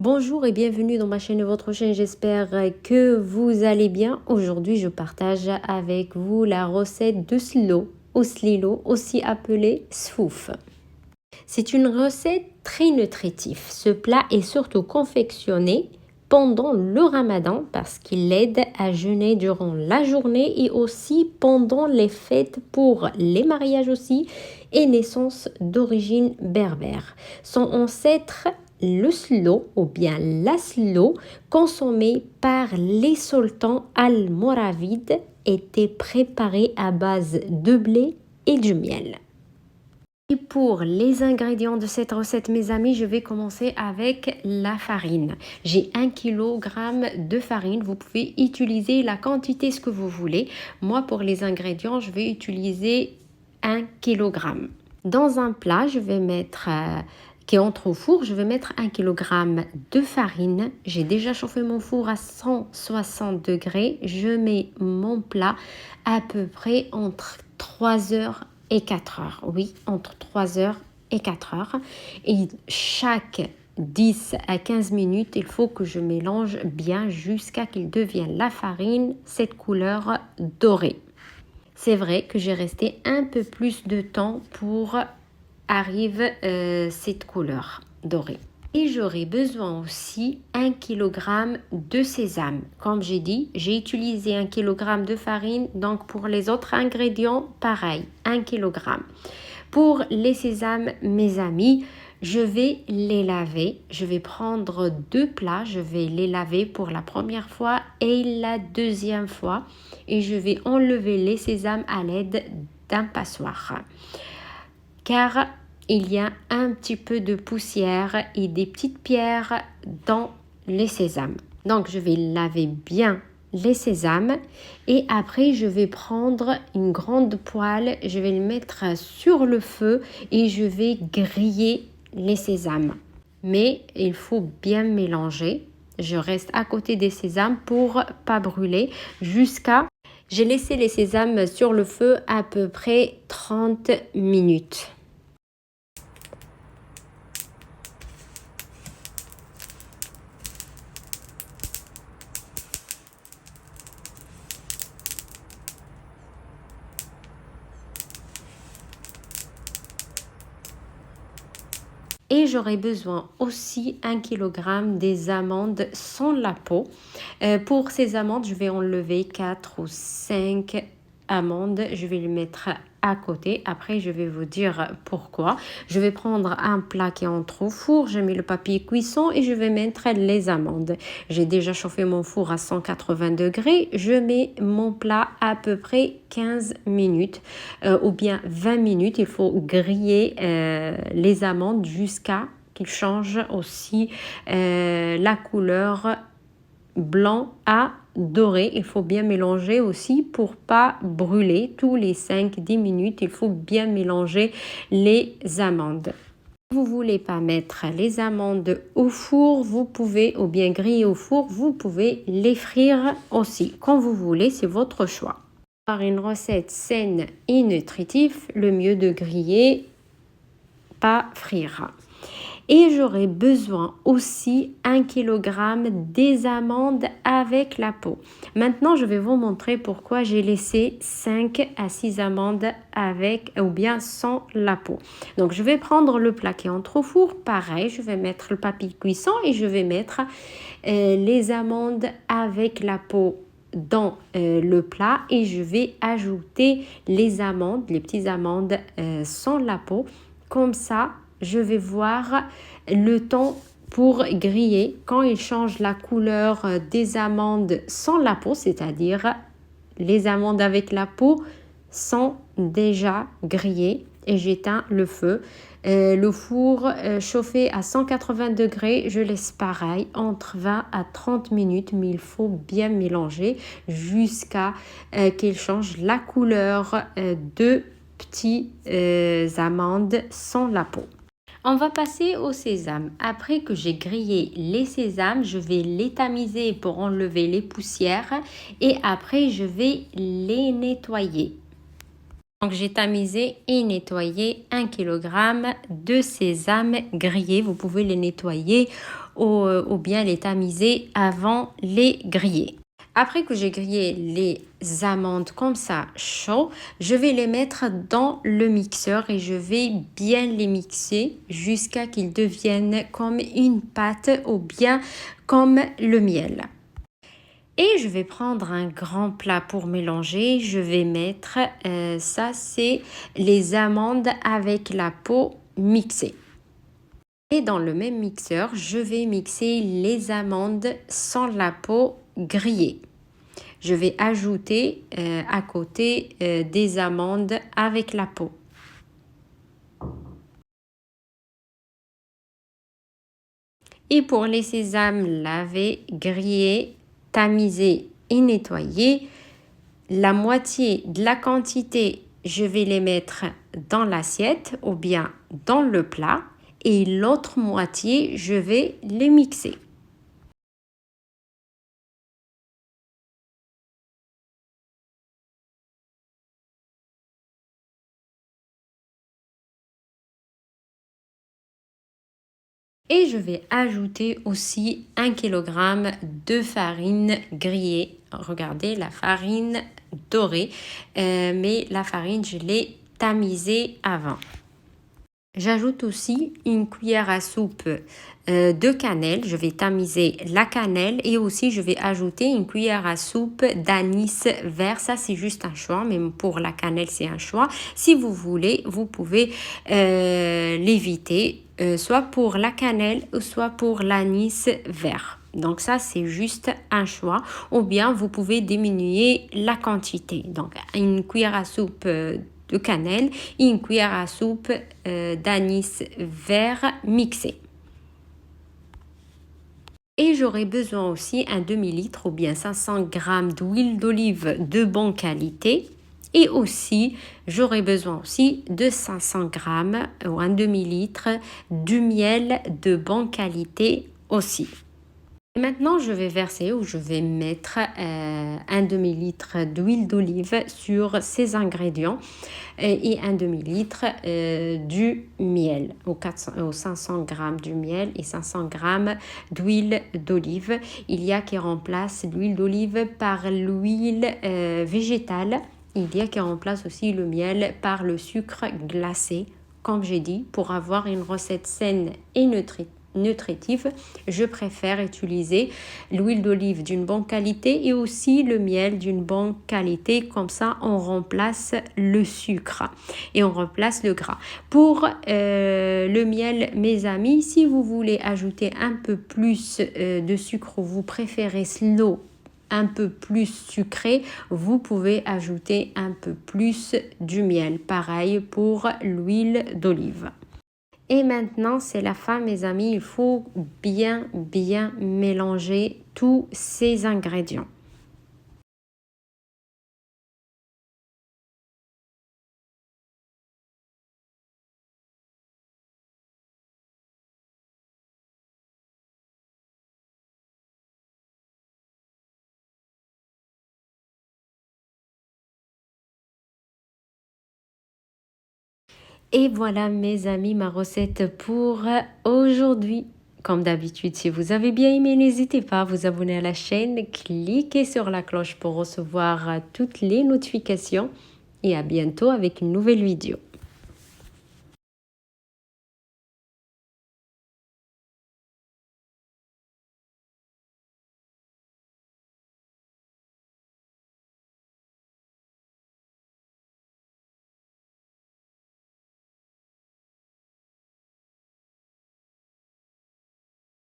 Bonjour et bienvenue dans ma chaîne, votre chaîne. J'espère que vous allez bien. Aujourd'hui, je partage avec vous la recette de slo au slilo, aussi appelé sfouf. C'est une recette très nutritive. Ce plat est surtout confectionné pendant le ramadan parce qu'il aide à jeûner durant la journée et aussi pendant les fêtes pour les mariages aussi et naissances d'origine berbère. Son ancêtre, le slo ou bien la slo, consommé par les sultans almoravides, était préparé à base de blé et du miel. Et pour les ingrédients de cette recette, mes amis, je vais commencer avec la farine. J'ai 1 kg de farine. Vous pouvez utiliser la quantité ce que vous voulez. Moi, pour les ingrédients, je vais utiliser 1 kg. Dans un plat, je vais mettre qui entre au four, je vais mettre 1 kg de farine. J'ai déjà chauffé mon four à 160 degrés. Je mets mon plat à peu près entre 3 heures et 4 heures. Oui, entre 3 heures et 4 heures. Et chaque 10 à 15 minutes, il faut que je mélange bien jusqu'à qu'il devienne la farine, cette couleur dorée. C'est vrai que j'ai resté un peu plus de temps pour arriver cette couleur dorée. Et j'aurai besoin aussi 1 kg de sésame. Comme j'ai dit, j'ai utilisé 1 kg de farine. Donc pour les autres ingrédients, pareil, 1 kg. Pour les sésames, mes amis, je vais les laver. Je vais prendre 2 plats. Je vais les laver pour la première fois et la deuxième fois. Et je vais enlever les sésames à l'aide d'un passoire. Car il y a un petit peu de poussière et des petites pierres dans les sésames. Donc, je vais laver bien les sésames et après, je vais prendre une grande poêle. Je vais le mettre sur le feu et je vais griller les sésames. Mais il faut bien mélanger. Je reste à côté des sésames pour pas brûler jusqu'à... J'ai laissé les sésames sur le feu à peu près 30 minutes. Et j'aurai besoin aussi 1 kg des amandes sans la peau. Pour ces amandes, je vais enlever 4 ou 5 amandes. Je vais les mettre à côté. Après, je vais vous dire pourquoi. Je vais prendre un plat qui entre au four. Je mets le papier cuisson et je vais mettre les amandes. J'ai déjà chauffé mon four à 180 degrés. Je mets mon plat à peu près 15 minutes ou bien 20 minutes. Il faut griller les amandes jusqu'à qu'ils changent aussi la couleur blanc à doré. Il faut bien mélanger aussi pour pas brûler. Tous les 5-10 minutes, il faut bien mélanger les amandes. Si vous voulez pas mettre les amandes au four, vous pouvez, ou bien griller au four, vous pouvez les frire aussi. Quand vous voulez, c'est votre choix. Pour une recette saine et nutritive, le mieux de griller, pas frire. Et j'aurai besoin aussi 1 kg des amandes avec la peau. Maintenant, je vais vous montrer pourquoi j'ai laissé 5 à 6 amandes avec ou bien sans la peau. Donc, je vais prendre le plat qui entre au four. Pareil, je vais mettre le papier cuisson et je vais mettre les amandes avec la peau dans le plat et je vais ajouter les amandes, les petites amandes sans la peau. Comme ça, je vais voir le temps pour griller. Quand il change la couleur des amandes sans la peau, c'est-à-dire les amandes avec la peau sont déjà grillées et j'éteins le feu. Le four chauffé à 180 degrés, je laisse pareil entre 20 à 30 minutes, mais il faut bien mélanger jusqu'à qu'il change la couleur de petites amandes sans la peau. On va passer au sésame. Après que j'ai grillé les sésames, je vais les tamiser pour enlever les poussières et après je vais les nettoyer. Donc j'ai tamisé et nettoyé 1 kg de sésame grillé. Vous pouvez les nettoyer ou bien les tamiser avant les griller. Après que j'ai grillé les amandes comme ça chaud, je vais les mettre dans le mixeur et je vais bien les mixer jusqu'à qu'ils deviennent comme une pâte ou bien comme le miel. Et je vais prendre un grand plat pour mélanger. Je vais mettre, ça c'est les amandes avec la peau mixée. Et dans le même mixeur, je vais mixer les amandes sans la peau grillée. Je vais ajouter à côté des amandes avec la peau. Et pour les sésames lavés, grillés, tamisés et nettoyés, la moitié de la quantité, je vais les mettre dans l'assiette ou bien dans le plat et l'autre moitié, je vais les mixer. Et je vais ajouter aussi 1 kg de farine grillée. Regardez, la farine dorée, mais la farine, je l'ai tamisée avant. J'ajoute aussi une cuillère à soupe de cannelle. Je vais tamiser la cannelle et aussi je vais ajouter une cuillère à soupe d'anis vert. Ça, c'est juste un choix, mais pour la cannelle, c'est un choix. Si vous voulez, vous pouvez l'éviter, soit pour la cannelle ou soit pour l'anis vert. Donc ça, c'est juste un choix. Ou bien, vous pouvez diminuer la quantité. Donc, une cuillère à soupe de cannelle et une cuillère à soupe d'anis vert mixé. Et j'aurai besoin aussi un demi-litre ou bien 500 g d'huile d'olive de bonne qualité. Et aussi, j'aurai besoin aussi de 500 g ou un demi-litre du miel de bonne qualité aussi. Maintenant, je vais verser ou je vais mettre un demi-litre d'huile d'olive sur ces ingrédients et un demi-litre du miel, aux 500 g du miel et 500 g d'huile d'olive. Il y a qui remplace l'huile d'olive par l'huile végétale. Il y a qui remplace aussi le miel par le sucre glacé, comme j'ai dit, pour avoir une recette saine et nutritive, je préfère utiliser l'huile d'olive d'une bonne qualité et aussi le miel d'une bonne qualité. Comme ça, on remplace le sucre et on remplace le gras. Pour le miel, mes amis, si vous voulez ajouter un peu plus de sucre ou vous préférez slow, un peu plus sucré, vous pouvez ajouter un peu plus du miel. Pareil pour l'huile d'olive. Et maintenant, c'est la fin, mes amis. Il faut bien mélanger tous ces ingrédients. Et voilà, mes amis, ma recette pour aujourd'hui. Comme d'habitude, si vous avez bien aimé, n'hésitez pas à vous abonner à la chaîne, cliquez sur la cloche pour recevoir toutes les notifications et à bientôt avec une nouvelle vidéo.